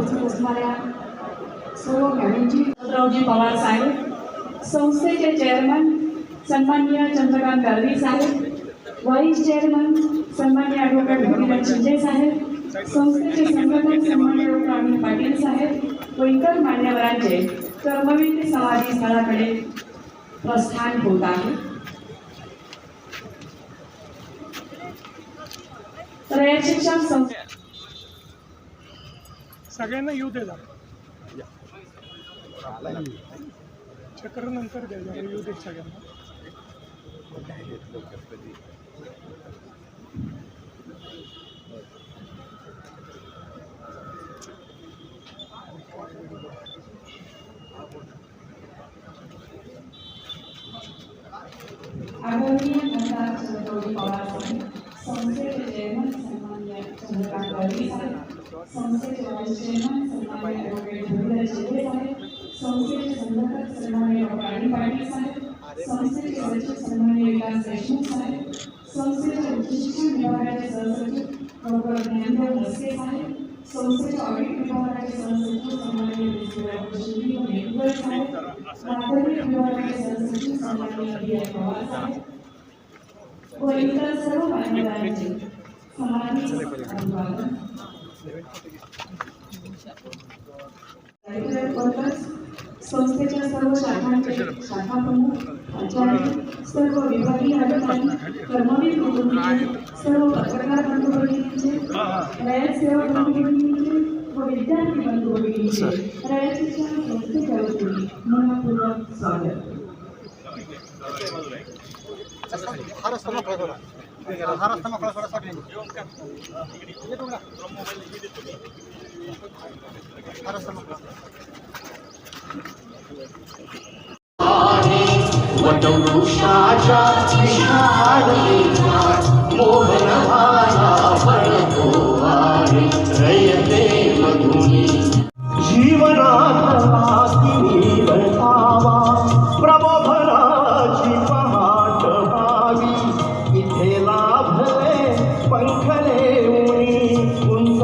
उपस्थित असणाऱ्या सर्व भगिनींची, रावजी पवार साहेब, संस्थेचे चेअरमन सन्माननीय चंद्रकांत दळवी साहेब, व्हाईस चेअरमन सन्माननीय ॲडव्होकेट भगीरथ शिंदे साहेब, संस्थेचे संघटक सन्माननीय डॉक्टर अनिल पाटील साहेब व इतर मान्यवरांचे कर्मवीर समाधी स्थळाकडे प्रस्थान होत आहे। रयत शिक्षण संस्था सगळ्यांना येऊ दे जा चक्र नंतर दे जा येऊ दे सगळ्यांना। आदरणीय खासदार चंद्रकांत पवार साहेब, संस्थेचे चेअरमन सन्माननीय चंद्रकांत दळवी साहेब, संस्थेचे व्हाईस चेअरमन सन्माननीय ॲडव्होकेट भगीरथ शिंदे साहेब, संस्थेचे संघटक सन्माननीय डॉक्टर अनिल पाटील साहेब, संस्थेचे सचिव सन्माननीय विकास देशमुख साहेब, संस्थेचे उच्च शिक्षण विभागाचे सहसचिव डॉक्टर ज्ञानदेव म्हस्के साहेब, संस्थेच्या ऑडिट विभागाचे सहसचिव सन्माननीय मिस्टर शिंदे व नेटकर साहेब, माध्यमिक विभागाचे सहसचिव सन्माननीय डी आय पवार साहेब व इतर सर्व मान्यवरांचे समाधी अभिवादन। संस्थेच्या सर्व शाखांचे शाखा प्रमुख, आचार्य, सर्व विभागीय अधिकारी, कर्मवीर कुटुंबीय, सर्व पत्रकार बंधू भगिनींचे, रयत सेवक बंधू भगिनींचे व विद्यार्थी बंधू भगिनींचे रयत शिक्षण संस्थेच्या वतीने मनपूर्वक स्वागत। वटवृक्षाच्या विशाल मोहनवाला फळतो आहे रयते मधुनी जीवनात हाती बळावा प्रबोधनाची पहाट व्हावी इथे लाभले पंखले उणी उंच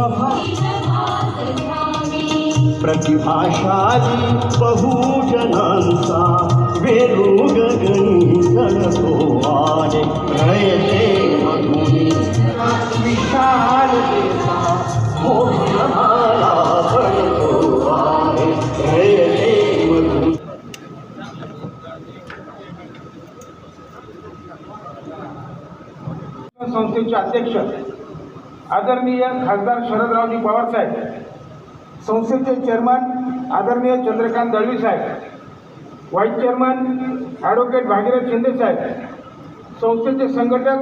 प्रतिभाशाली बहुजनांचा वेरू गगनी गणतो आहे रयते मधुनी विशालतेचा मोहनमाला फळतो आहे रयते मधुनी। संस्थेचे अध्यक्ष आदरणीय खासदार शरदरावजी पवार साहेब, संस्थेचे चेअरमन आदरणीय चंद्रकांत दळवी साहेब, vice chairman advocate Bhagirath Shinde साहेब, संस्थेचे संघटक